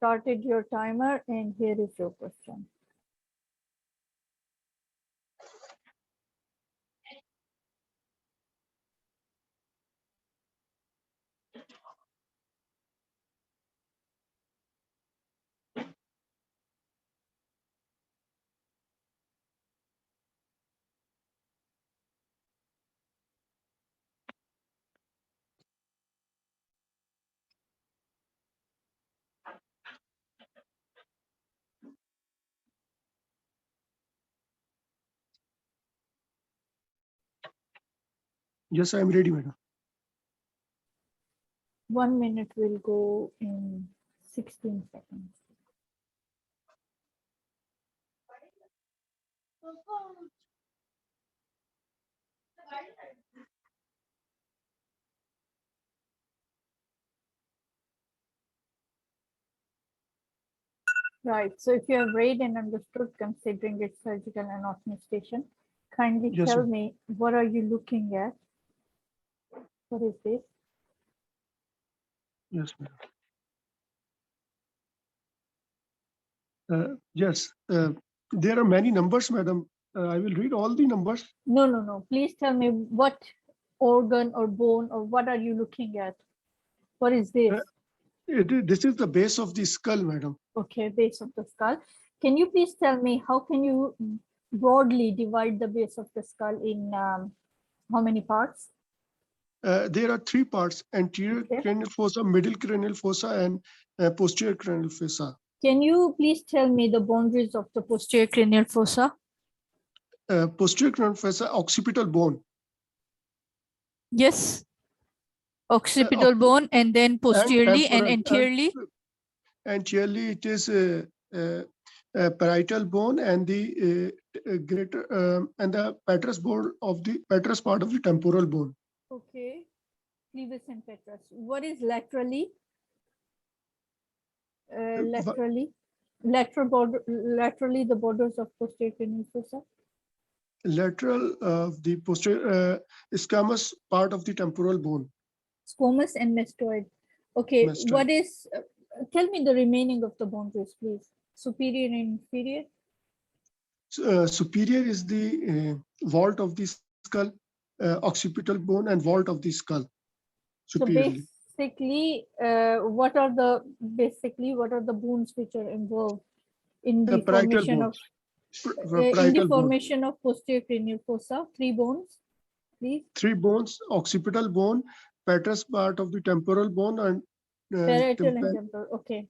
started your timer and here is your question. Yes, I am ready, madam. 1 minute will go in 16 seconds. Right. So if you have read and understood, considering its surgical and administration, kindly Yes, tell ma'am. me, what are you looking at? What is this? Yes, madam. Yes, there are many numbers, madam. I will read all the numbers. No, no, no. Please tell me what organ or bone or what are you looking at? What is this? This is the base of the skull, madam. Okay, base of the skull. Can you please tell me how can you broadly divide the base of the skull in how many parts? There are three parts: anterior Okay. cranial fossa, middle cranial fossa, and posterior cranial fossa. Can you please tell me the boundaries of the posterior cranial fossa? Posterior cranial fossa, occipital bone. Yes. Occipital bone and then posteriorly and temporal, anteriorly. Anteriorly, it is parietal bone and the greater and the petrous bone of the petrous part of the temporal bone. Okay. Clevis and petrous. What is laterally? Laterally the borders of posterior cranial fossa. Lateral of the posterior squamous part of the temporal bone. Squamous and mastoid. Okay. Mastoid. What is? Tell me the remaining of the boundaries, please. Superior and inferior. Superior is the vault of the skull, occipital bone, and vault of the skull. Superiorly. So basically, what are the bones which are involved in the formation of posterior cranial fossa? 3 bones, please. 3 bones: occipital bone, petrous part of the temporal bone, and Parietal and temporal. Okay.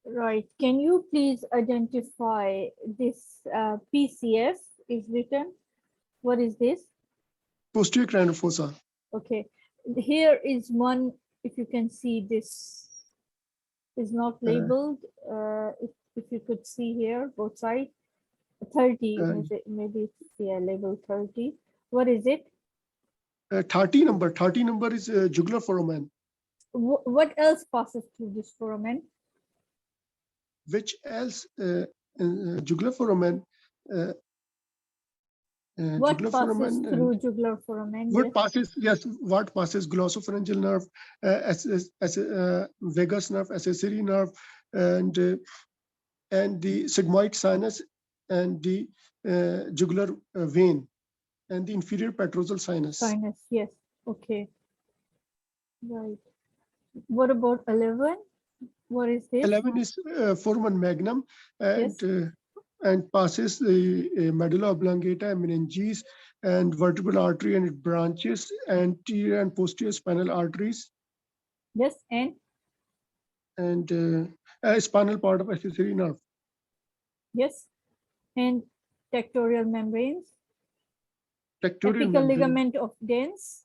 Right. Can you please identify this PCF is written? What is this? posterior cranial fossa. Okay. Here is one, if you can see, this is not labeled. If you could see here, both sides. 30, maybe it's, yeah, label 30. What is it? 30 number is jugular foramen. What else passes through this foramen? Which else? Jugular foramen. What passes through jugular foramen? What passes? Yes, what passes? Glossopharyngeal nerve, vagus nerve, accessory nerve, and the sigmoid sinus, and the jugular vein, and the inferior petrosal sinus. Sinus, yes. Okay. Right. What about 11? What is this? 11 is foramen magnum, and Yes. And passes the medulla oblongata, meninges, and vertebral artery, and it branches anterior and posterior spinal arteries. Yes, and spinal part of accessory nerve. Yes, and tectorial membranes. Tectorial Apical ligament of Dens.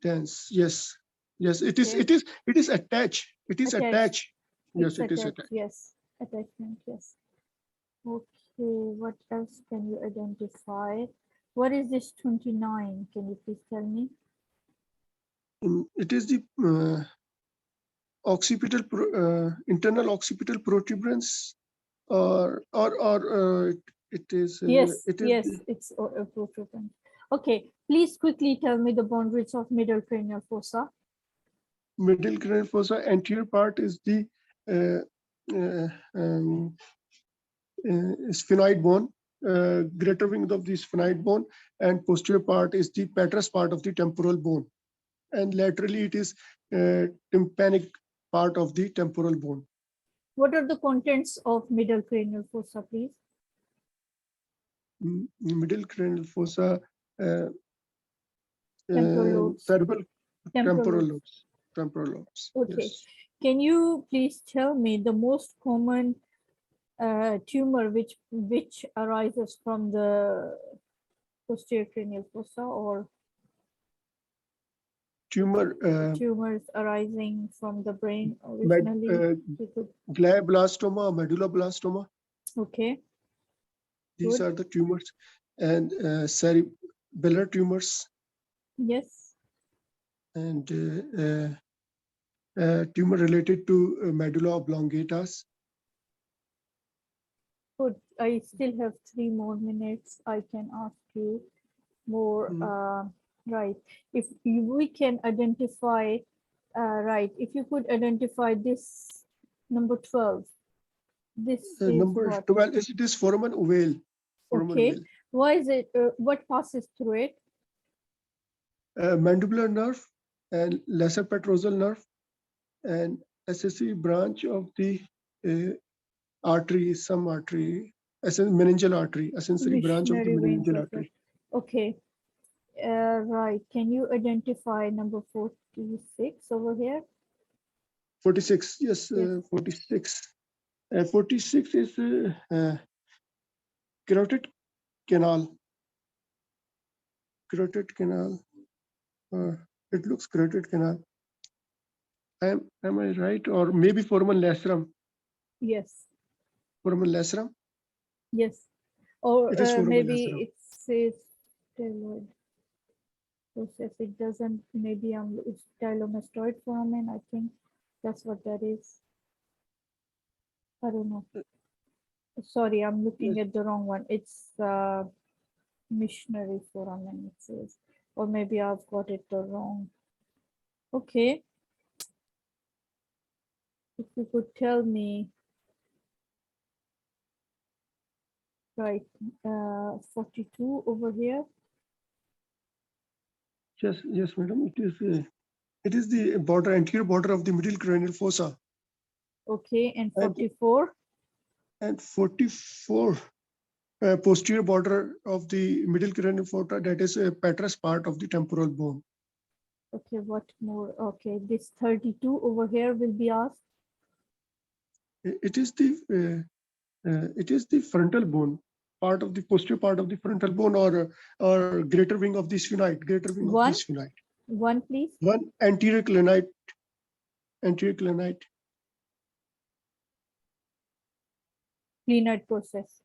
Dens, yes, yes. It is. Okay. It is attached. It is attached. Yes, it is attached. Yes, attachment. Yes. Okay. What else can you identify? What is this 29? Can you please tell me? It is the occipital internal occipital protuberance, or it is. Yes, it is yes, it's a protuberance. Okay, please quickly tell me the boundaries of middle cranial fossa. middle cranial fossa, anterior part is the sphenoid bone, greater wing of the sphenoid bone, and posterior part is the petrous part of the temporal bone, and laterally it is tympanic part of the temporal bone. What are the contents of middle cranial fossa, please? Middle cranial fossa, Temporal lobes. cerebral Temporal lobes. Temporal lobes. Okay. Yes. Can you please tell me the most common tumor which arises from the posterior cranial fossa, or Tumor, tumors arising from the brain originally? glioblastoma, medulloblastoma. Okay. These Good. are the tumors, and cerebellar tumors, Yes. and tumor related to medulla oblongatas. Good. I still have 3 more minutes. I can ask you more. Right. If we can identify, right, if you could identify this number 12. This is Number what? 12 is, it is foramen ovale. Foramen Okay. ovale. Why is it? What passes through it? Mandibular nerve and lesser petrosal nerve, and accessory branch of the artery, some artery, meningeal artery, accessory branch of the Missionary vein meningeal process. artery. Okay. Right. Can you identify number 46 over here? 46, yes, Yes. 46. 46 is carotid canal. Carotid canal. It looks carotid canal. Am I right? Or maybe foramen lacerum. Yes. Foramen lacerum. Yes. Or It is foramen maybe lacerum. it says styloid process. It doesn't. Maybe I'm stylomastoid foramen. I think that's what that is. I don't know. Sorry, I'm looking Yes. at the wrong one. It's missionary foramen, it says. Or maybe I've got it the wrong. Okay. If you could tell me, right, 42 over here. Yes, madam. It is the border, anterior border of the middle cranial fossa. Okay, and 44. And 44, posterior border of the middle cranial fossa, that is a petrous part of the temporal bone. Okay, what more? Okay, this 32 over here will be asked. It is the frontal bone, part of the posterior part of the frontal bone, or greater wing of the sphenoid, greater wing of the sphenoid. One, please. One, anterior clinite. Anterior clinite. Cleanoid process.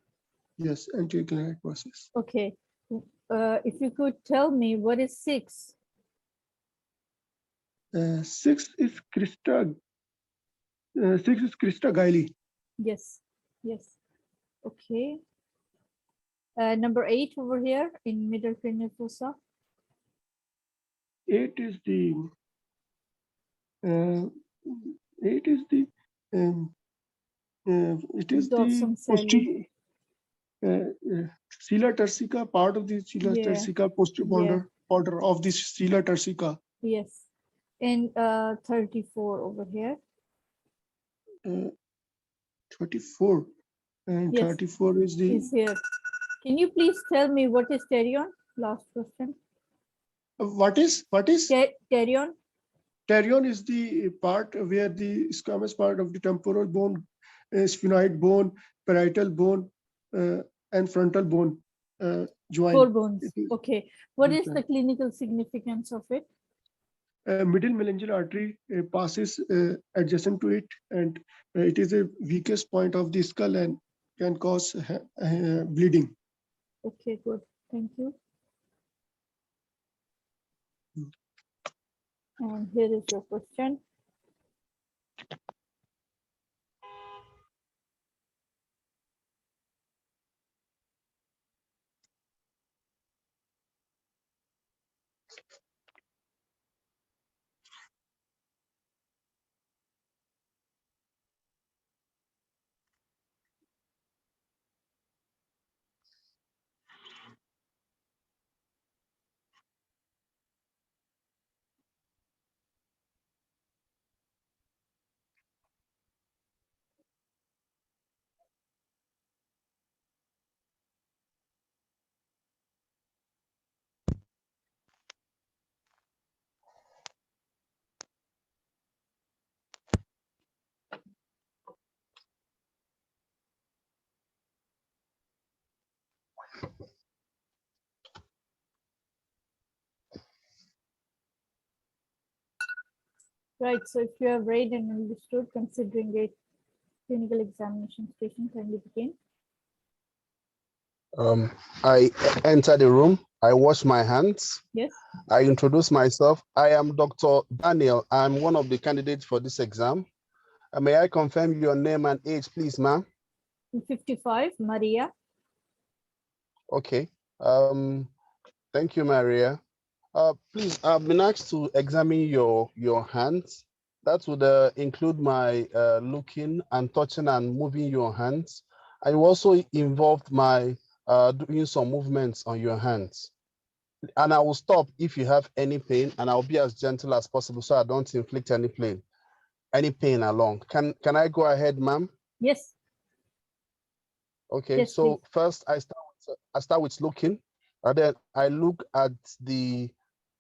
Yes, anterior clinite process. Okay. If you could tell me what is 6? 6 is Christa. 6 is Christa Gaili. Yes. Yes. Okay. Number 8 over here in middle cranial fossa. 8 is the 8 is the it is the Dorsum posterior sila turcica, part of the sila turcica, posterior border of the sila turcica. Yes. And 34 over here. 34 and Yes. 34 is the Is here. Can you please tell me what is pterion? Last question. what is Pterion? pterion is the part where the squamous part of the temporal bone, sphenoid bone, parietal bone, and frontal bone join. 4 bones. Okay. What is the clinical significance of it? Middle meningeal artery passes adjacent to it, and it is the weakest point of the skull and can cause bleeding. Okay, good. Thank you. And here is your question. Right. So if you have read and understood, considering a clinical examination station, kindly begin. I enter the room. I wash my hands. Yes. I introduce myself. I am Dr. Daniel. I'm one of the candidates for this exam. May I confirm your name and age, please, ma'am? 55, Maria. Okay. Thank you, Maria. Please, I've been asked to examine your hands. That would include my looking and touching and moving your hands. I also involved my doing some movements on your hands. And I will stop if you have any pain, and I'll be as gentle as possible so I don't inflict any pain along. Can I go ahead, ma'am? Yes. Okay, Yes, so please. first I start with looking, and then I look at the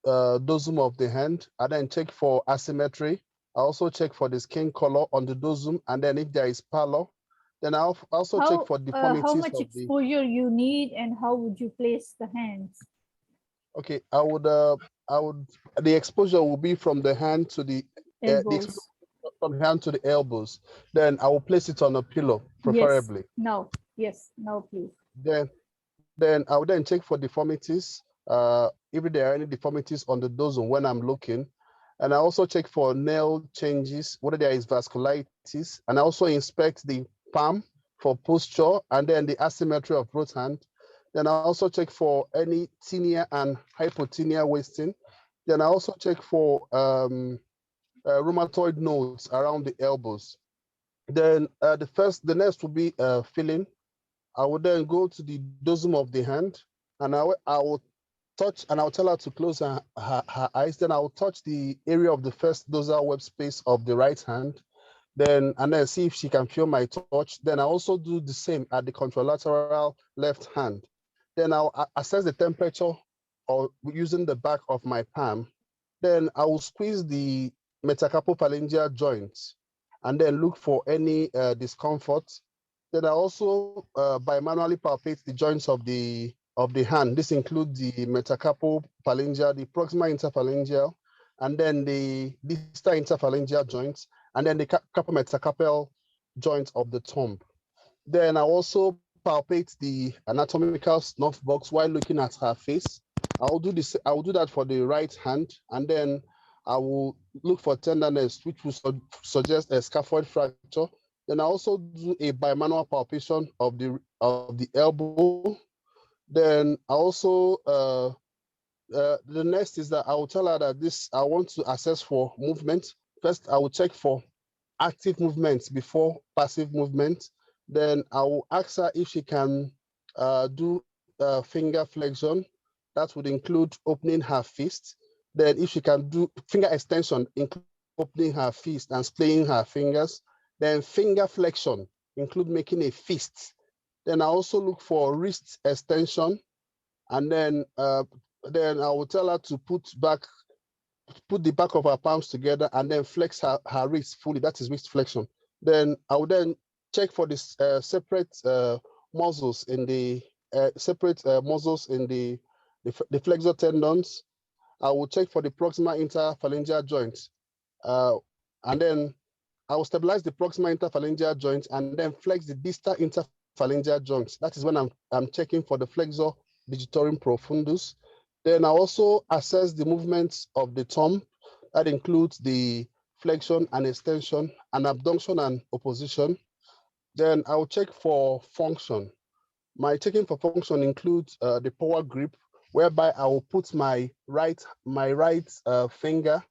dosum of the hand, and then check for asymmetry. I also check for the skin color on the dosum, and then if there is pallor, then I'll also check for deformities how much of the. exposure you need, and how would you place the hands? Okay, I would the exposure will be from the hand to the Elbows. from hand to the elbows. Then I will place it on a pillow, preferably. Yes. Now. Yes. Now, please. Then I will then check for deformities. If there are any deformities on the dosum when I'm looking, and I also check for nail changes, whether there is vasculitis, and I also inspect the palm for posture, and then the asymmetry of both hand. Then I also check for any tinea and hypotonia wasting. Then I also check for rheumatoid nodes around the elbows. Then the next will be filling. I will then go to the dosum of the hand, and I will touch, and I'll tell her to close her eyes. Then I will touch the area of the first dorsal web space of the right hand. And then see if she can feel my touch. Then I also do the same at the contralateral left hand. Then I'll assess the temperature or using the back of my palm. Then I will squeeze the metacarpophalangeal joints and then look for any discomfort. Then I also bimanually palpate the joints of the hand. This includes the metacarpophalangeal, the proximal interphalangeal, and then the distal interphalangeal joints, and then the carpometacarpal joint of the thumb. Then I also palpate the anatomical snuff box while looking at her face. I will do that for the right hand, and then I will look for tenderness, which will suggest a scaphoid fracture. Then I also do a bimanual palpation of the elbow. Then I also the next is that I will tell her that I want to assess for movement. First, I will check for active movements before passive movement. Then I will ask her if she can do finger flexion. That would include opening her fist. Then if she can do finger extension, include opening her fist and splaying her fingers. Then finger flexion, include making a fist. Then I also look for wrist extension. And then I will tell her to put the back of her palms together and then flex her wrist fully. That is wrist flexion. Then I will then check for this separate muscles in the the flexor tendons. I will check for the proximal interphalangeal joints. And then I will stabilize the proximal interphalangeal joints and then flex the distal interphalangeal joints. That is when I'm checking for the flexor digitorum profundus. Then I also assess the movements of the thumb. That includes the flexion and extension and abduction and opposition. Then I will check for function. My checking for function includes the power grip, whereby I will put my right finger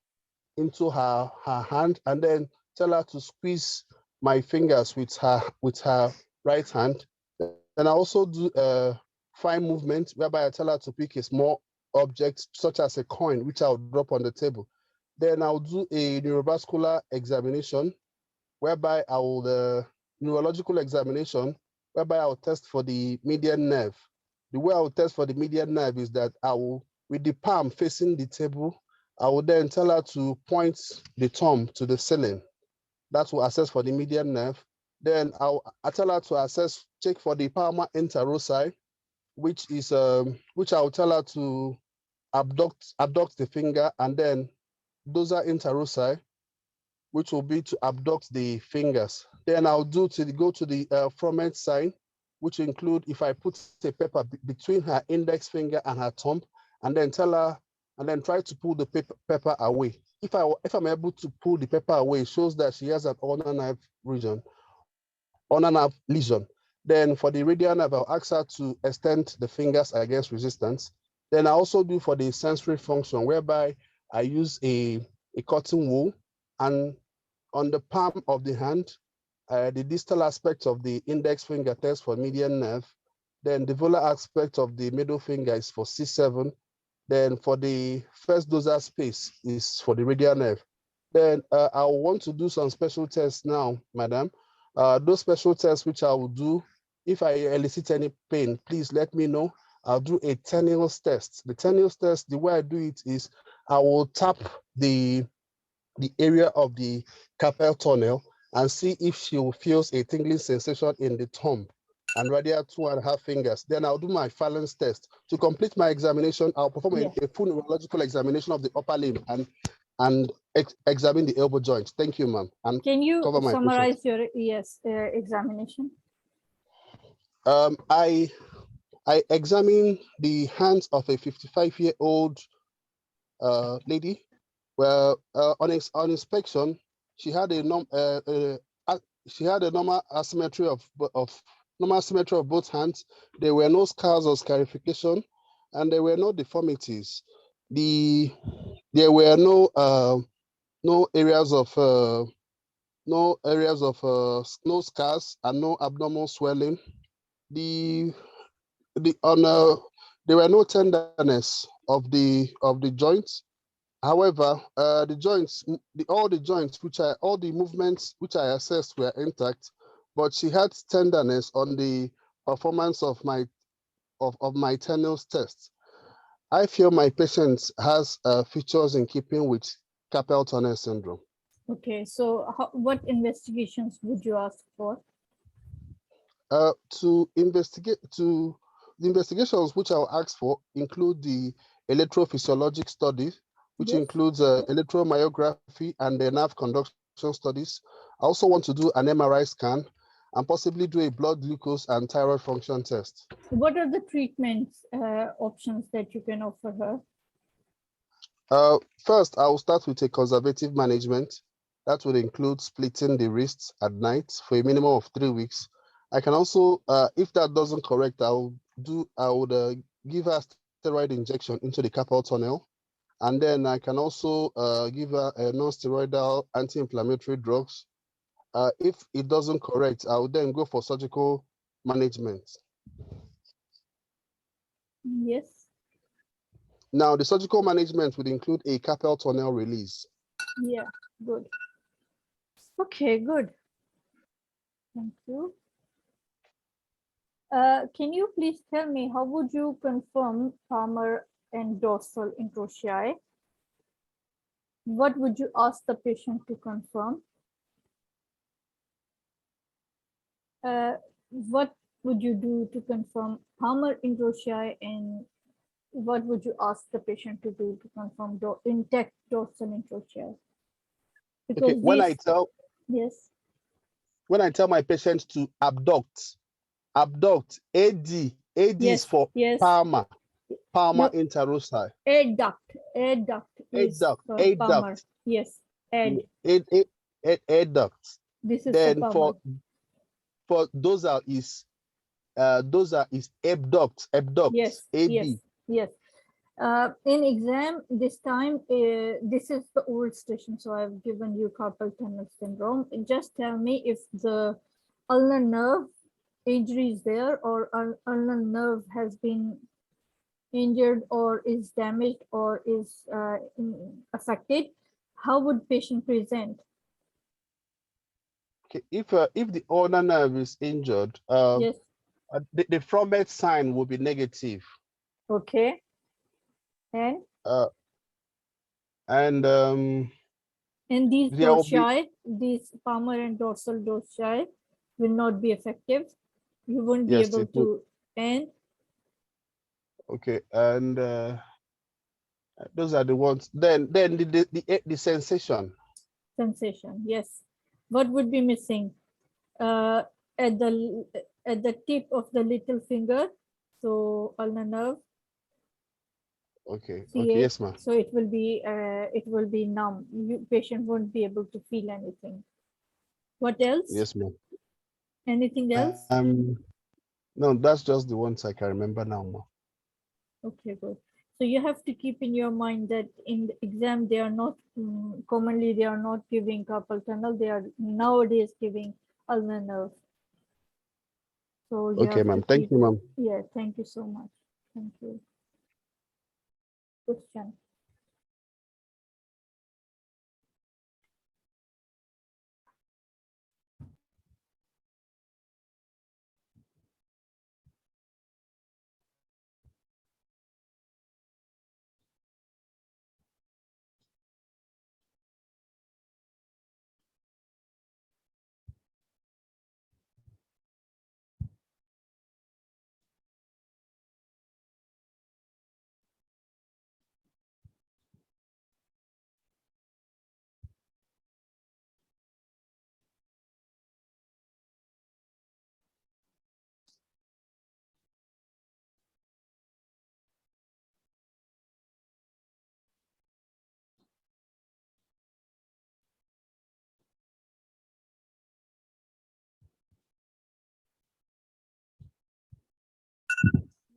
into her hand and then tell her to squeeze my fingers with her right hand. Then I also do fine movement, whereby I tell her to pick a small object such as a coin, which I'll drop on the table. Then I'll do a neurovascular examination, whereby I will neurological examination, whereby I will test for the median nerve. The way I will test for the median nerve is that I will, with the palm facing the table, I will then tell her to point the thumb to the ceiling. That will assess for the median nerve. Then I tell her to check for the palmar interossi, which I will tell her to abduct the finger, and then dorsal interossi. which will be to abduct the fingers. Then I'll go to the front sign, which include if I put a paper between her index finger and her thumb, and then tell her, and then try to pull the paper away. If I'm able to pull the paper away, it shows that she has an ulnar nerve region, ulnar nerve lesion. Then for the radial nerve, I'll ask her to extend the fingers against resistance. Then I also do for the sensory function, whereby I use a cotton wool, and on the palm of the hand, the distal aspect of the index finger test for median nerve. Then the volar aspect of the middle finger is for C7. Then for the first dorsal space is for the radial nerve. Then I want to do some special tests now, madam. Those special tests which I will do, if I elicit any pain, please let me know. I'll do a Tenniel's test. The Tenniel's test, the way I do it is I will tap the area of the carpal tunnel and see if she feels a tingling sensation in the thumb and radial 2.5 fingers. Then I'll do my phalanx test. To complete my examination, I'll perform a full neurological examination of the upper limb and examine the elbow joint. Thank you, ma'am. And can you summarize patient. your examination? I examine the hands of a 55-year-old lady. Well, on inspection, she had a normal asymmetry of both hands. There were no scars or scarification, and there were no deformities. There were no areas of no scars and no abnormal swelling. There were no tenderness of the joints. However, all the movements which I assessed were intact, but she had tenderness on the performance of my Tenniel's test. I feel my patient has features in keeping with carpal tunnel syndrome. Okay, so what investigations would you ask for? The investigations which I'll ask for include the electrophysiologic study, which includes electromyography and the nerve conduction studies. I also want to do an MRI scan and possibly do a blood glucose and thyroid function test. What are the treatment options that you can offer her? First, I will start with a conservative management. That would include splitting the wrists at night for a minimum of 3 weeks. I can also, if that doesn't correct, I would give her steroid injection into the carpal tunnel. And then I can also give her a non-steroidal anti-inflammatory drugs. If it doesn't correct, I would then go for surgical management. Yes. Now, the surgical management would include a carpal tunnel release. Yeah, good. Okay, good. Thank you. Can you please tell me how would you confirm palmar and dorsal interosseae? What would you ask the patient to confirm? What would you do to confirm palmar interosseae, and what would you ask the patient to do to confirm intact dorsal interosseae? Because okay, when I tell my patient to abduct, AD yes, is for palmar interosseae. Adduct palmar. Yes, adduct. This is then for dorsal is abduct. Yes, AD. yes. In exam this time, this is the old station, so I've given you carpal tunnel syndrome. Just tell me if the ulnar nerve injury is there, or ulnar nerve has been injured or is damaged or is affected. How would patient present? Okay, if the ulnar nerve is injured, yes, the front sign will be negative. Okay. And these dorsal, these palmar and dorsal dorsal will not be effective. You won't be able to. And okay, and those are the ones. Then the sensation. Sensation, yes. What would be missing? At the tip of the little finger, so ulnar nerve. Okay. See Okay. it? Yes, ma'am. So it will be numb. Patient won't be able to feel anything. What else? Yes, ma'am. Anything else? No, that's just the ones I can remember now, ma'am. Okay, good. So you have to keep in your mind that in the exam they are not commonly they are not giving carpal tunnel. They are nowadays giving ulnar nerve. So you Okay, have to ma'am. Thank keep. you, ma'am. Yeah, thank you so much. Thank you. Question.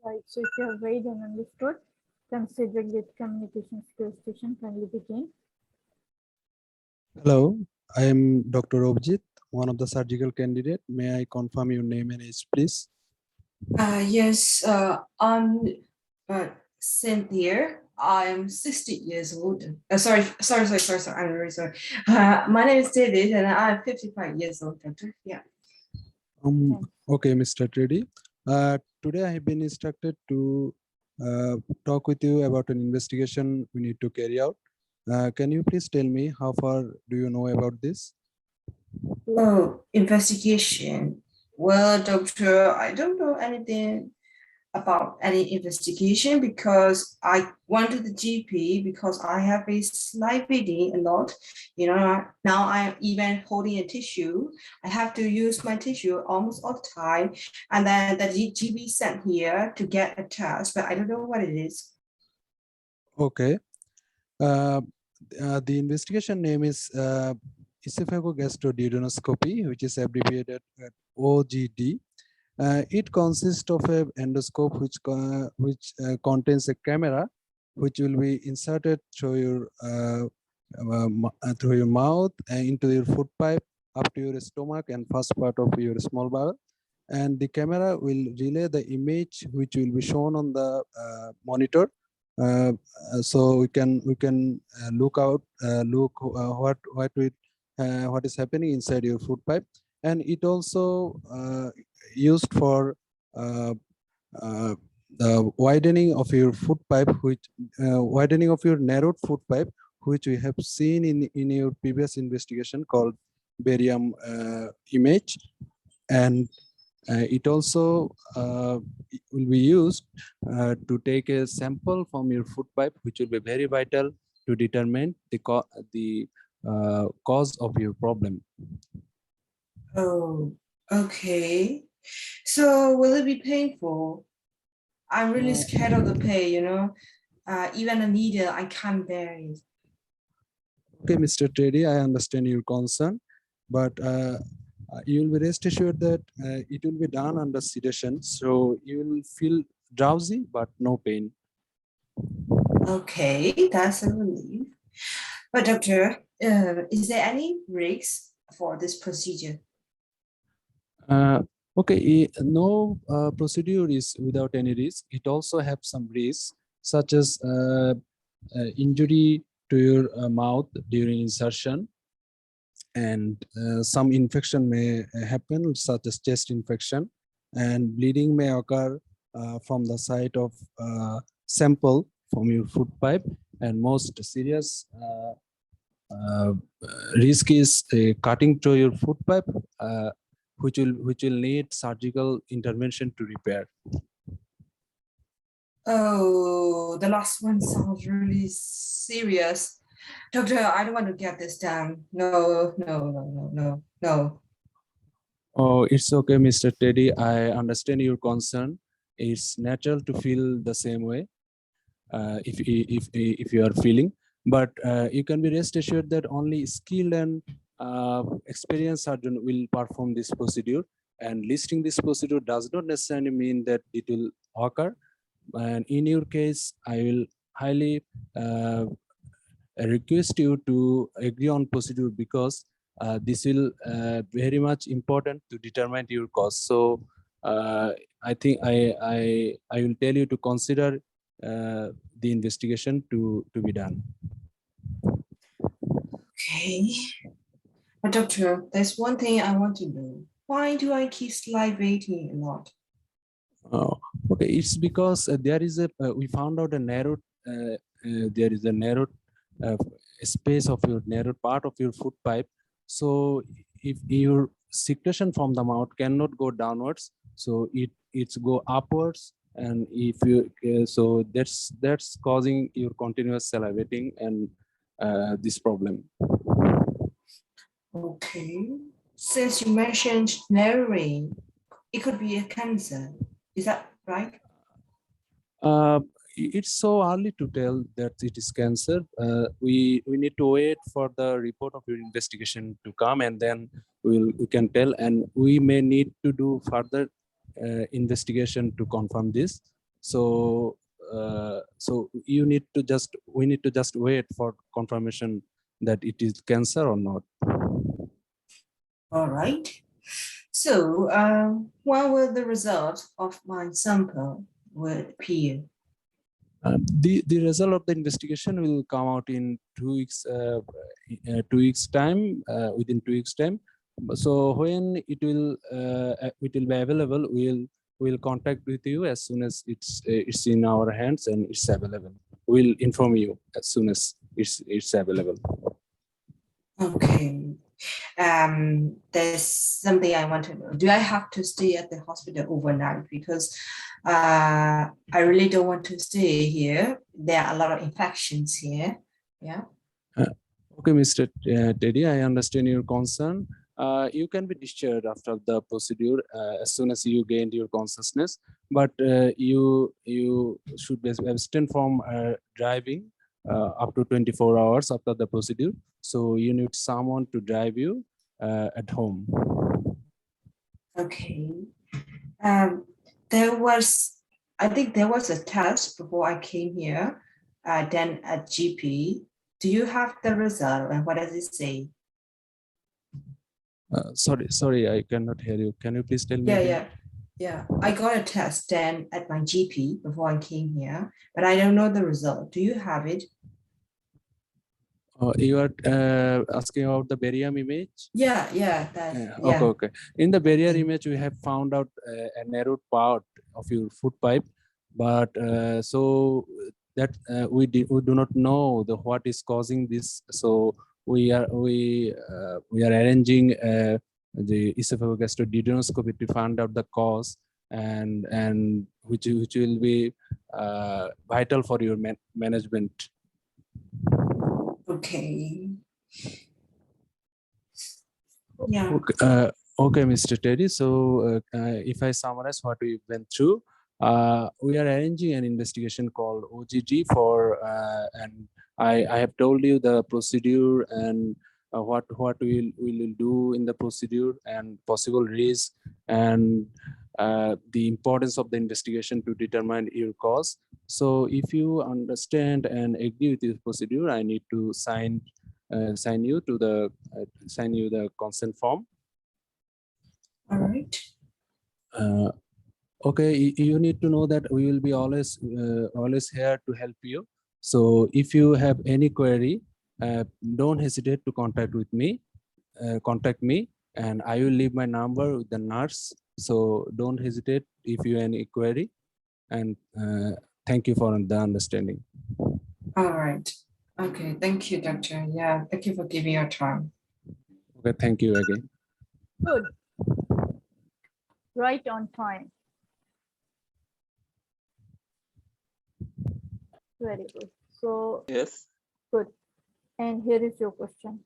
Right. So if you have read and understood, considering it communication skills station, kindly begin. Hello, I am Dr. Objit, one of the surgical candidate. May I confirm your name and age, please? Yes, I'm Cynthia. I'm 60 years old. Sorry. I'm very sorry. My name is David, and I'm 55 years old, doctor. Yeah. Okay, Mr. Treddy. Today I have been instructed to talk with you about an investigation we need to carry out. Can you please tell me how far do you know about this? Oh, investigation. Well, doctor, I don't know anything about any investigation because I went to the GP because I have a slight bleeding a lot. Now I'm even holding a tissue. I have to use my tissue almost all the time. And then the GP sent here to get a test, but I don't know what it is. Okay. The investigation name is esophagogastroduodenoscopy, which is abbreviated OGD. It consists of an endoscope which contains a camera which will be inserted through your mouth and into your food pipe up to your stomach and first part of your small bowel, and the camera will relay the image which will be shown on the monitor. So we can look what is happening inside your food pipe, and it also used for the widening of your food pipe, which widening of your narrowed food pipe, which we have seen in your previous investigation called barium image, and it also will be used to take a sample from your food pipe, which will be very vital to determine the cause of your problem. Oh, okay. So will it be painful? I'm really scared of the pain, even a needle, I can't bear it. Okay, Mr. Teddy, I understand your concern, but you will be rest assured that it will be done under sedation, so you will feel drowsy but no pain. Okay, that's a relief. But doctor, is there any risks for this procedure? Okay, no procedure is without any risk. It also have some risks, such as injury to your mouth during insertion, and some infection may happen, such as chest infection, and bleeding may occur from the site of sample from your food pipe, and most serious risk is cutting through your food pipe, which will need surgical intervention to repair. Oh, the last one sounds really serious. Doctor, I don't want to get this down. No, no, no, no, no, no. Oh, it's okay, Mr. Teddy. I understand your concern. It's natural to feel the same way if you are feeling, but you can be rest assured that only skilled and experienced surgeon will perform this procedure. And listing this procedure does not necessarily mean that it will occur. And in your case, I will highly request you to agree on procedure because this will very much important to determine your cost. So I think I will tell you to consider the investigation to be done. Okay. But doctor, there's one thing I want to know. Why do I keep salivating a lot? Okay, it's because there is a we found out a narrow there is a narrow space of your narrow part of your food pipe. So if your secretion from the mouth cannot go downwards, so it's go upwards, and if you so that's causing your continuous salivating and this problem. Okay. Since you mentioned narrowing, it could be a cancer. Is that right? It's so early to tell that it is cancer. We need to wait for the report of your investigation to come, and then we can tell. And we may need to do further investigation to confirm this. So so we need to just wait for confirmation that it is cancer or not. All right. So, when will the results of my sample will appear? The result of the investigation will come out in 2 weeks, 2 weeks time, within 2 weeks time. So when it will be available, we'll contact with you as soon as it's in our hands and it's available. We'll inform you as soon as it's available. Okay. There's something I want to know. Do I have to stay at the hospital overnight? Because I really don't want to stay here. There are a lot of infections here. Yeah. Okay, Mr. Teddy, I understand your concern. You can be discharged after the procedure as soon as you gained your consciousness, but you should abstain from driving up to 24 hours after the procedure. So you need someone to drive you at home. Okay. I think there was a test before I came here, then a GP. Do you have the result and what does it say? Sorry, I cannot hear you. Can you please tell me again? Yeah. I got a test then at my GP before I came here, but I don't know the result. Do you have it? You are asking about the barium image? Yeah. Okay. In the barrier image, we have found out a narrowed part of your food pipe, but so that we do not know what is causing this. So we are arranging the esophagogastroduodenoscopy to find out the cause, and which will be vital for your management. Okay. Yeah. Okay, Mr. Teddy. So if I summarize what we went through, we are arranging an investigation called OGG for, and I have told you the procedure and what we will do in the procedure and possible risk and the importance of the investigation to determine your cause. So if you understand and agree with this procedure, I need to sign you the consent form. All right. Okay, you need to know that we will be always here to help you. So if you have any query, don't hesitate to contact me, and I will leave my number with the nurse. So don't hesitate if you have any query, and thank you for the understanding. All right. Okay. Thank you, doctor. Yeah. Thank you for giving your time. Okay, thank you again. Good. Right on time. Very good. So Yes. good. And here is your question.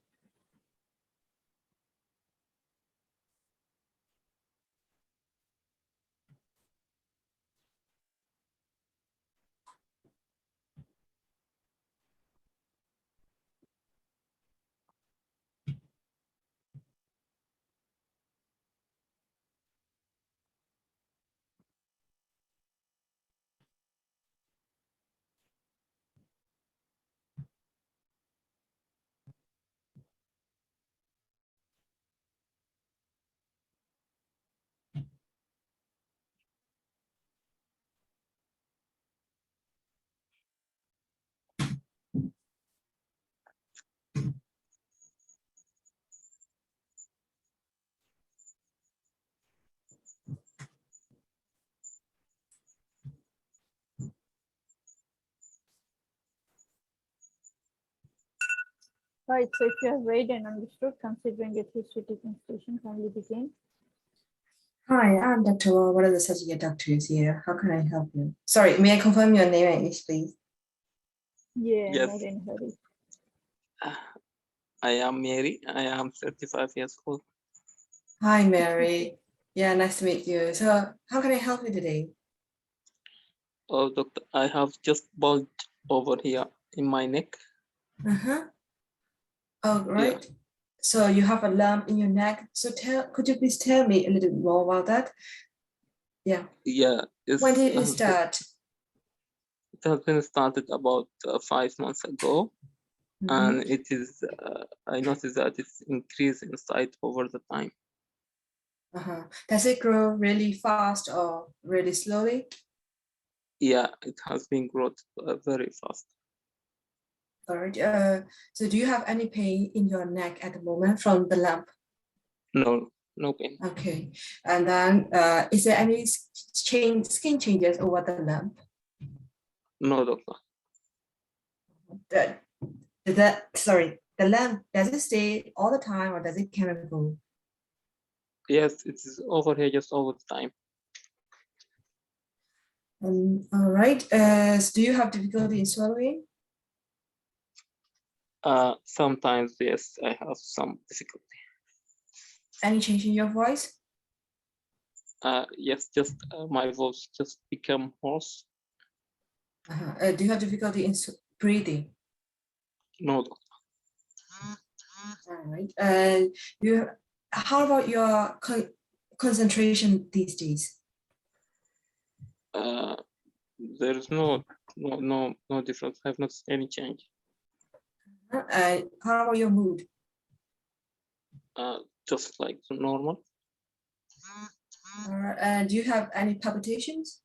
Right, so if you have read and understood, considering your history taking station, kindly begin. Hi, I'm Dr. Wall, one of the subject doctors here. How can I help you? Sorry, may I confirm your name and English, please? Yeah, Yes. not in a hurry. I am Mary. I am 35 years old. Hi, Mary. Yeah, nice to meet you. So, how can I help you today? Oh, doctor, I have just bulge over here in my neck. Uh-huh. Oh, right. So you have a lump in your neck. So could you please tell me a little bit more about that? Yeah. Yeah, When did it start? it has been started about 5 months ago, and it is. I noticed that it's increasing in size over the time. Uh-huh. Does it grow really fast or really slowly? Yeah, it has been growth very fast. All right. So do you have any pain in your neck at the moment from the lump? No, no pain. Okay. And then is there any skin changes over the lump? No, doctor. The lump, does it stay all the time or does it come and go? Yes, it is over here just all the time. All right. So do you have difficulty in swallowing? Sometimes, yes, I have some difficulty. Any change in your voice? Yes, just my voice just become hoarse. Do you have difficulty in breathing? No, doctor. All right. And how about your concentration these days? There is no difference. I have not seen any change. How about your mood? Just like normal. Do you have any palpitations?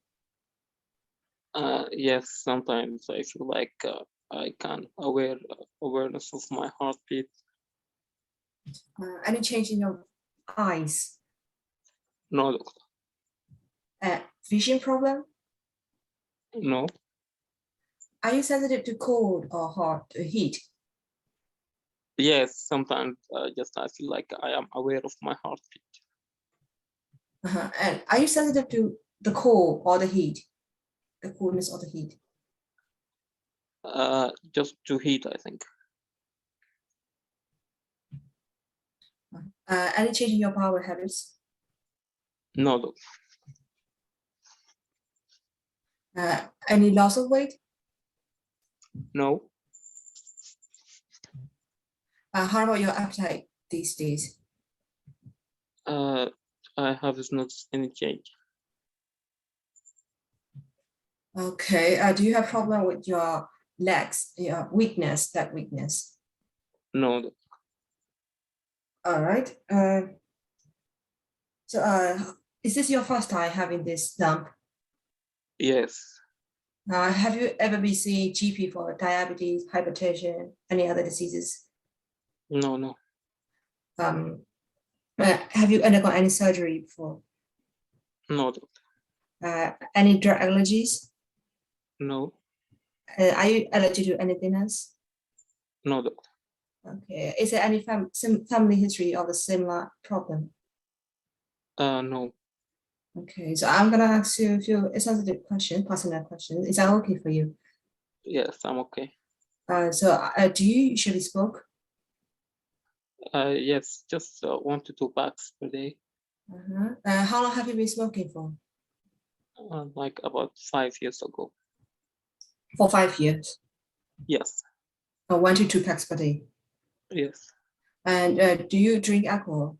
Yes, sometimes I feel like I can awareness of my heartbeat. Any change in your eyes? No, doctor. Vision problem? No. Are you sensitive to cold or hot or heat? Yes, sometimes just I feel like I am aware of my heartbeat. And are you sensitive to the cold or the heat? The coolness or the heat? Just to heat, I think. Any change in your bowel habits? No, doctor. Any loss of weight? No. How about your appetite these days? I have not any change. Okay. Do you have problem with your legs? Your weakness, that weakness? No, doctor. All right. Is this your first time having this lump? Yes. Have you ever been seeing GP for diabetes, hypertension, any other diseases? No. Have you undergone any surgery before? No, doctor. Any drug allergies? No. Are you allergic to anything else? No, doctor. Okay. Is there any family history of a similar problem? No. Okay, so I'm gonna ask you a few sensitive questions, personal questions. Is that okay for you? Yes, I'm okay. Do you usually smoke? Yes, just 1 to 2 packs per day, How long have you been smoking for? like about 5 years ago. For 5 years. Yes, 1 to 2 packs per day. yes. And do you drink alcohol?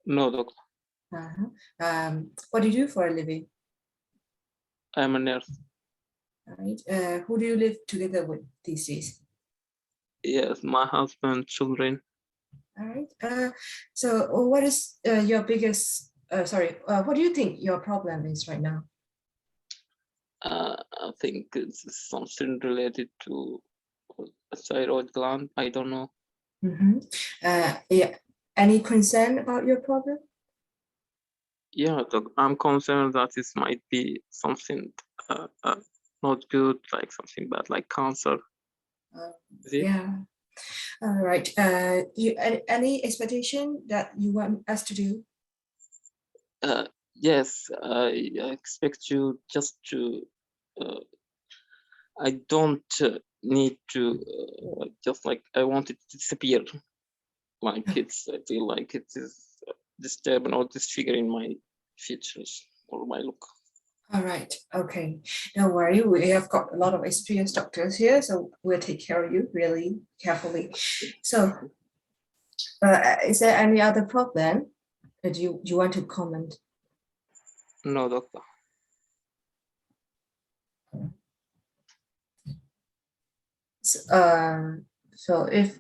No, doctor. What do you do for a living? I'm a nurse. All right. Who do you live together with these days? Yes, my husband, children. All right. So what is your biggest, what do you think your problem is right now? I think it's something related to a thyroid gland. I don't know. Yeah. Any concern about your problem? Yeah, I'm concerned that this might be something not good, like something bad, like cancer. Is it? Yeah. All right. Any expectation that you want us to do? Yes, I expect you just to. I don't need to just like I want it to disappear. Like I feel like it is disturbing or disfiguring my features or my look. All right. Okay. Don't worry. We have got a lot of experienced doctors here, so we'll take care of you really carefully. So, is there any other problem that you want to comment? No, doctor. So if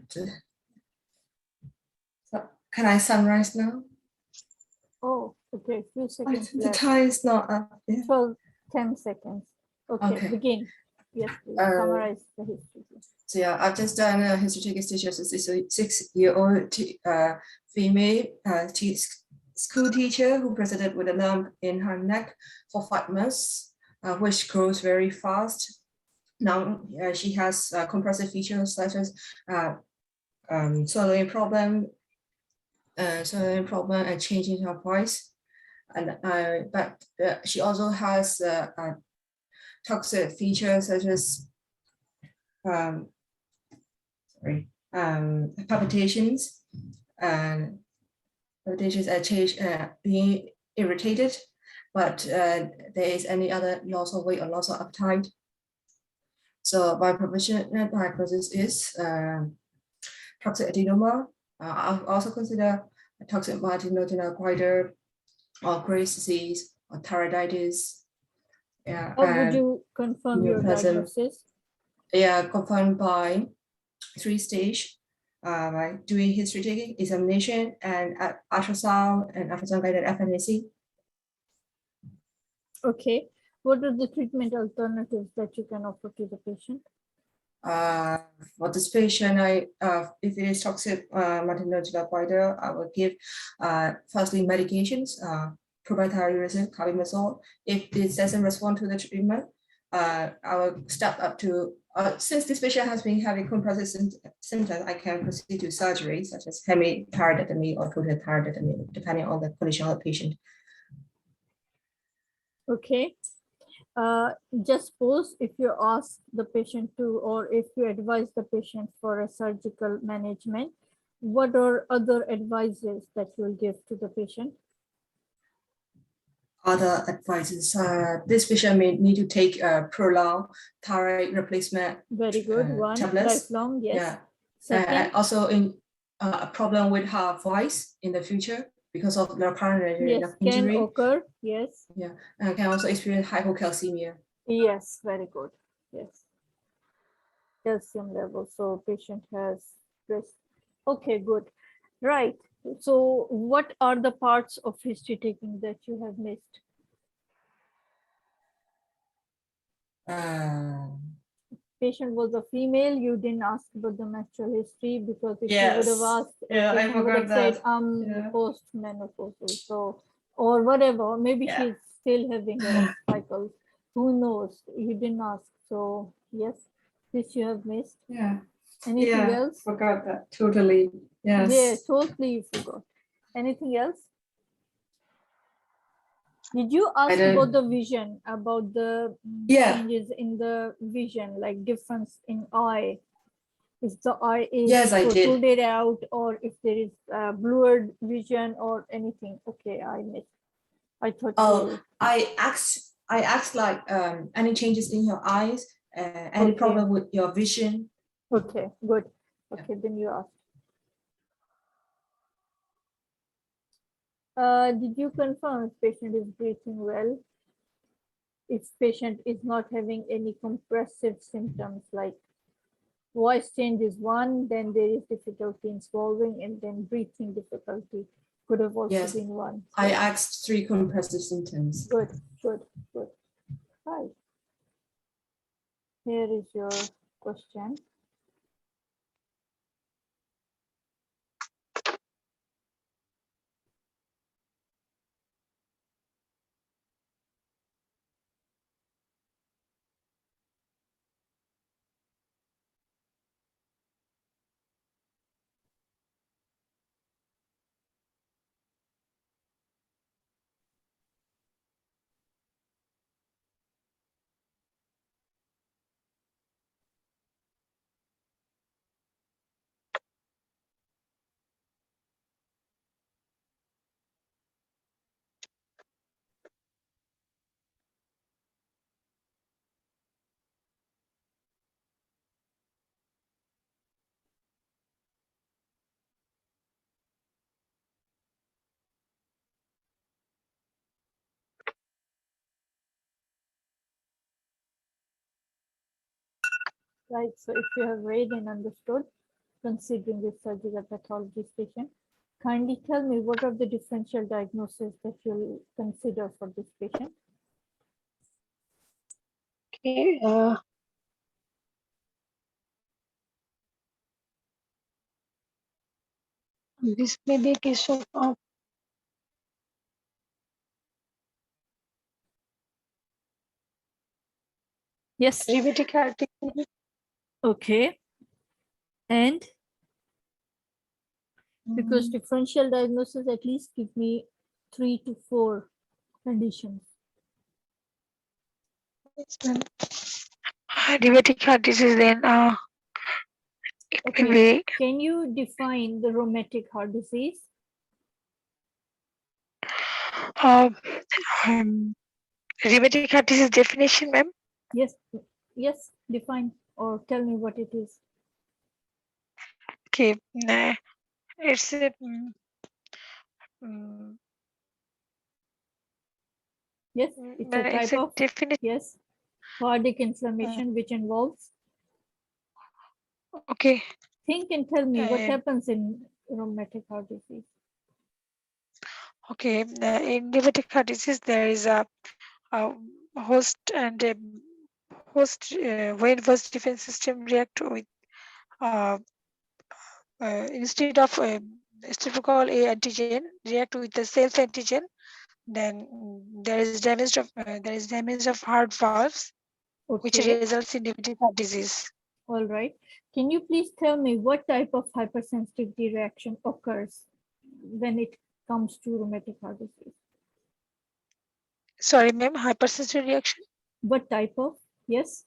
can I summarize now? Oh, okay, few seconds The left. time is not up. Yeah. 12, 10 seconds. Okay, Okay. begin. Yes, please summarize the history. So yeah, I've just done a history stage as a 6-year-old female school teacher who presented with a lump in her neck for 5 months, which grows very fast. Now she has compressive features such as swallowing problem, and changing her voice. And but she also has toxic features such as palpitations and change, being irritated, but there is any other loss of weight or loss of appetite. So my professional diagnosis is toxic adenoma. I also consider toxic adenocarditis or Graves' disease or thyroiditis. Yeah, How would you confirm your diagnosis? Yeah, confirmed by 3 stage, by doing history taking, examination, and ultrasound guided FNAC. Okay, what are the treatment alternatives that you can offer to the patient? For this patient, if it is toxic adenocarditis, I will give firstly medications, propiothyroxine, carbimazole. If this doesn't respond to the treatment, I will step up to, since this patient has been having compressive symptoms, I can proceed to surgery such as hemithyroidectomy or total thyroidectomy, depending on the condition of the patient. Okay. Just suppose if you ask the patient to, or if you advise the patient for a surgical management, what are other advices that you will give to the patient? Other advices, this patient may need to take prolonged thyroid replacement. Very good. One, tablets. lifelong, yes. Yeah. Second, Also in a problem with her voice in the future because of the coronary yes, can injury. occur, yes. Yeah, and can also experience hypocalcemia. Yes, very good, yes. Calcium level, so patient has this. Okay, good, right. So what are the parts of history taking that you have missed? Patient was a female, you didn't ask about the menstrual history because if you would have asked, patient would have said, post-menopausal, so, or whatever, maybe she's still having her cycles, who knows, you didn't ask, so yes, this you have missed. Yeah. Anything else? Forgot that totally. Yes. Yeah, totally you forgot. Anything else? Did you ask don't- about the vision, about the Yeah. changes in the vision, like difference in eye? If the eye is Yes, I did. protruded out, or if there is blurred vision or anything? Okay, I missed. I thought. Oh, I asked like any changes in your eyes, any Okay. problem with your vision. Okay, good. Yeah. Okay, then you asked. Did you confirm if patient is breathing well? If patient is not having any compressive symptoms like voice change is one, then there is difficulty in swallowing, and then breathing difficulty could have also Yes. been one. I asked 3 compressive symptoms. Good, good, good. Right. Here is your question. Right, so if you have read and understood, considering this surgical pathology patient, kindly tell me what are the differential diagnoses that you'll consider for this patient? Okay. This may be a case of Yes. rheumatic arthritis. Okay. And because Mm, differential diagnosis at least give me 3 to 4 conditions. yes, ma'am. Rheumatic heart disease, then it may Okay. be Can you define the rheumatic heart disease? uh, rheumatic heart disease definition, ma'am. Yes, yes, define or tell me what it is. Okay, it's a mm, Yes, it's a it's type a of, definition. yes, cardiac inflammation which involves, Okay, think and tell me what Uh, happens in rheumatic heart disease. okay. In rheumatic heart disease, there is a host and a host when host defense system react with instead of typical A antigen react with the self antigen, then there is damage of heart valves, which Okay, results in rheumatic heart disease. all right. Can you please tell me what type of hypersensitivity reaction occurs when it comes to rheumatic heart disease? Sorry, ma'am, hypersensitivity reaction. What type of? Yes.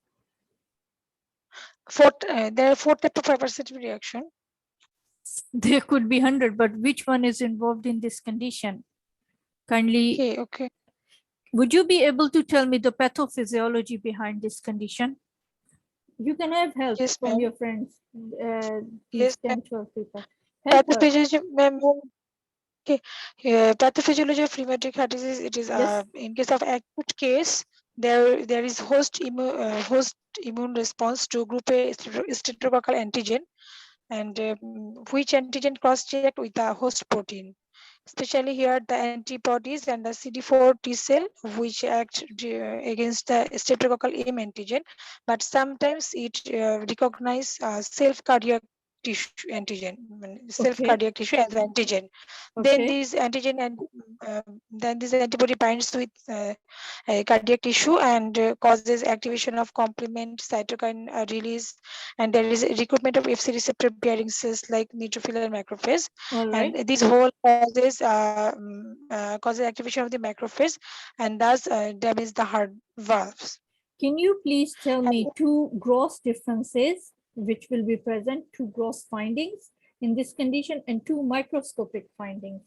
There are 4 types of hypersensitivity reaction. There could be 100, but which one is involved in this condition? Kindly, Okay. would you be able to tell me the pathophysiology behind this condition? You can have help Yes, from ma'am. your friends, Yes, 10, ma'am. 12 people. Help her. Pathophysiology, ma'am. Okay. Pathophysiology of rheumatic heart disease. It is Yes. in case of acute case, there is host immune response to group A streptococcal antigen, and which antigen cross-react with the host protein. Especially here, the antibodies and the CD4 T cell, which act against the streptococcal M antigen, but sometimes it recognize self cardiac tissue antigen, self Okay. cardiac tissue as antigen. Then Okay. these antigen and then this antibody binds with a cardiac tissue and causes activation of complement cytokine release, and there is a recruitment of FC receptor bearing cells like neutrophil and macrophage. All right. And this whole causes activation of the macrophage and thus damage the heart valves. Can you please tell me two gross differences which will be present, two gross findings in this condition and two microscopic findings?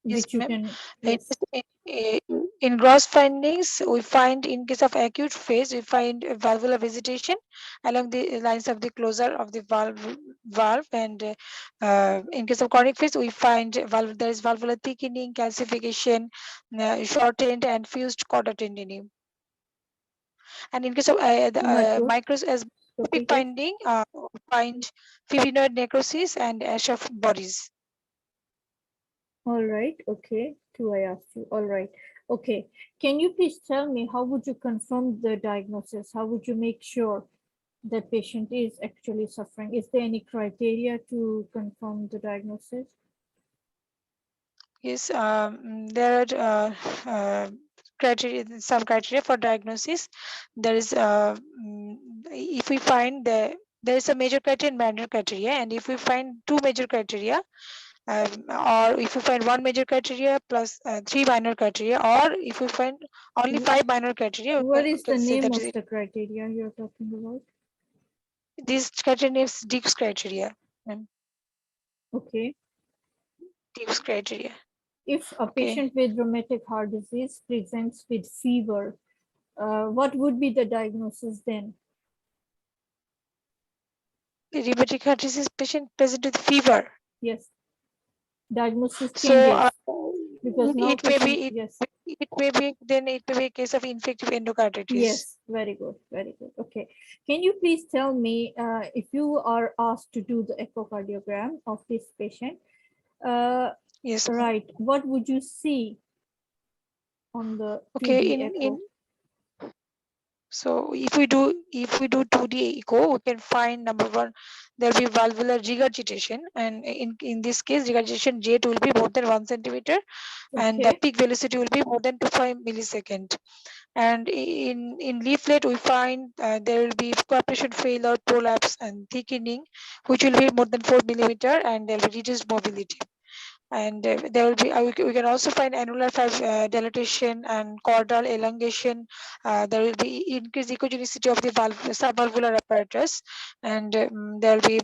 Yes, Which you ma'am. can, yes. In gross findings, we find in case of acute phase, we find valvular vegetation along the lines of the closure of the valve, and in case of chronic phase, we find there is valvular thickening, calcification, shortened and fused chorda tendineum. And in case of microscopic finding, find fibrinoid necrosis and ash of bodies. All right, okay, two I asked you, all right, okay. Can you please tell me how would you confirm the diagnosis? How would you make sure that patient is actually suffering? Is there any criteria to confirm the diagnosis? Yes, there are some criteria for diagnosis. There is if we find there is a major criteria and minor criteria, and if we find two major criteria, or if we find one major criteria plus three minor criteria, or if we find only 5 minor criteria, What is the name of the criteria you're talking about? This criteria is Dick's criteria. Okay. Dick's criteria. If a patient with rheumatic heart disease presents with fever, what would be the diagnosis then? The rheumatic heart disease patient present with fever. Yes. Diagnosis changes. So because now it may be yes. It may be a case of infective endocarditis. Yes, very good, very good. Okay, can you please tell me if you are asked to do the echocardiogram of this patient? Yes. Right. What would you see on the 2D echo? So if we do 2D echo, we can find number one, there will be valvular regurgitation, and in this case, regurgitation rate will be more than 1 centimeter, and the peak velocity will be more than 25 millisecond. And in leaflet, we find there will be coaptation failure, prolapse, and thickening, which will be more than 4 millimeter, and there will be reduced mobility. And there will be we can also find annular dilatation and chordal elongation. There will be increased echogenicity of the subvalvular apparatus, and there will be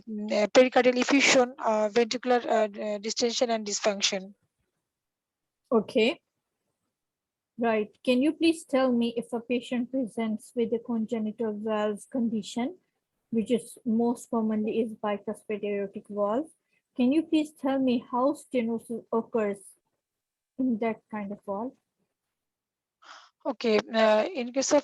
pericardial effusion, ventricular distension and dysfunction. Okay. Right. Can you please tell me if a patient presents with a congenital valve condition, which is most commonly is bicuspid aortic valve? Can you please tell me how stenosis occurs in that kind of valve? Okay, in case of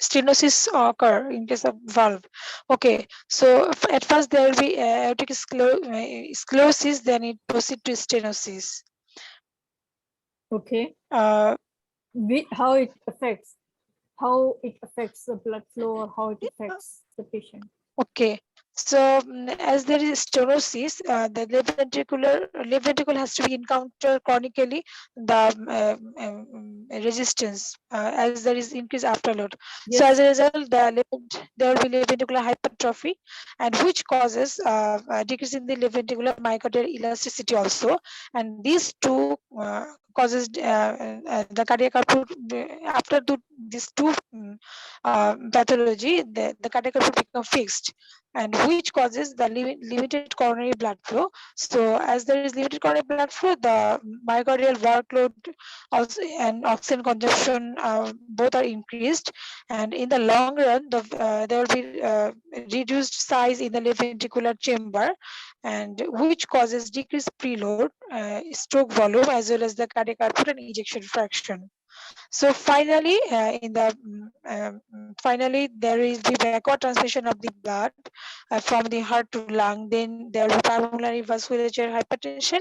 stenosis occur in case of valve. Okay, so at first there will be aortic sclerosis, then it proceeds to stenosis. Okay. How it affects the blood flow, or how it affects the patient? Okay, so as there is stenosis, the left ventricle has to be encountered chronically the resistance as there is increased afterload. Yes. So as a result, there will be left ventricular hypertrophy, and which causes decrease in the left ventricular myocardial elasticity also, and these two causes the cardiac output after these two pathology, the cardiac output become fixed, and which causes the limited coronary blood flow. So as there is limited coronary blood flow, the myocardial workload also and oxygen consumption both are increased, and in the long run there will be reduced size in the left ventricular chamber, and which causes decreased preload, stroke volume, as well as the cardiac output and ejection fraction. So finally, finally there is the backward transmission of the blood from the heart to lung. Then there will be pulmonary vasculature hypertension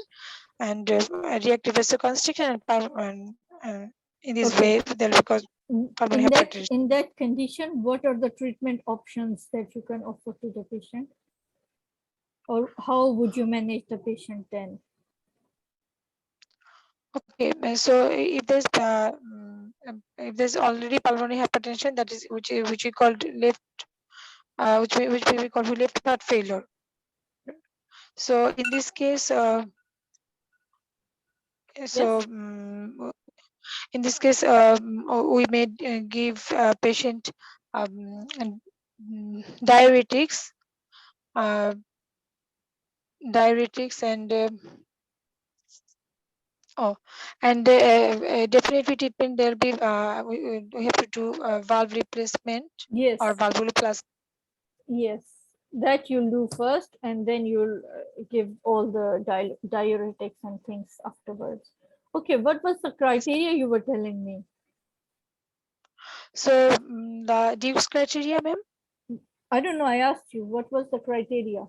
and reactive vasoconstriction, and in this way there will cause pulmonary hypertension. In that condition, what are the treatment options that you can offer to the patient, or how would you manage the patient then? Okay, so if there's already pulmonary hypertension, that is which we called left, which we call left heart failure. So in this case, so Yes. in this case, we may give patient diuretics, and definitely treatment. There'll be we have to do valve replacement Yes. or valvuloplasty. Yes, that you'll do first, and then you'll give all the diuretics and things afterwards. Okay, what was the criteria you were telling me? So the Duke's criteria, ma'am, I don't know. I asked you what was the criteria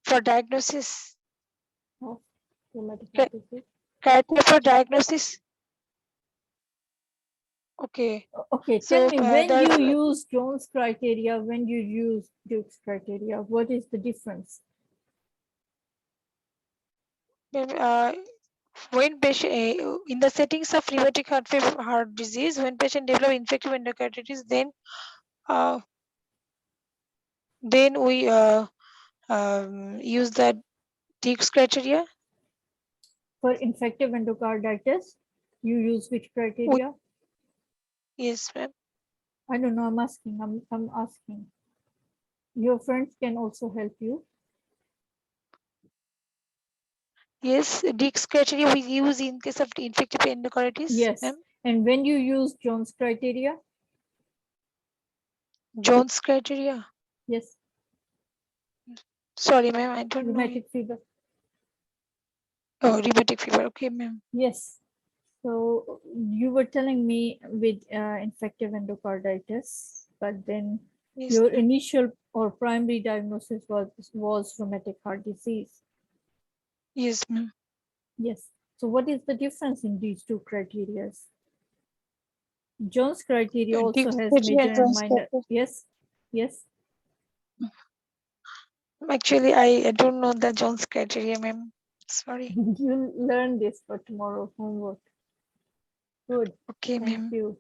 for diagnosis. of rheumatic Okay. heart disease? Criteria for diagnosis. Okay. Okay, So, tell me when you there's- use Jones criteria, when you use Duke's criteria, what is the difference? When patient in the settings of rheumatic heart disease, when patient develop infective endocarditis, then we use the Duke's criteria. For infective endocarditis, you use which criteria? Yes, ma'am. I don't know. I'm asking. I'm asking. Your friends can also help you. Yes, Duke's criteria we use in case of infective endocarditis. Yes. Ma'am. And when you use Jones criteria? Jones criteria. Yes. Sorry, ma'am, I don't know. Rheumatic fever. Oh, rheumatic fever. Okay, ma'am. Yes. So you were telling me with infective endocarditis, but then Yes, your ma'am. initial or primary diagnosis was rheumatic heart disease. Yes, ma'am. Yes. So what is the difference in these two criteria? Jones criteria also Duke's has criteria major and and Jones minor. criteria. Yes. Yes. Actually, I don't know the Jones criteria, ma'am. Sorry. You'll learn this for tomorrow homework. Good. Okay, Thank ma'am. you.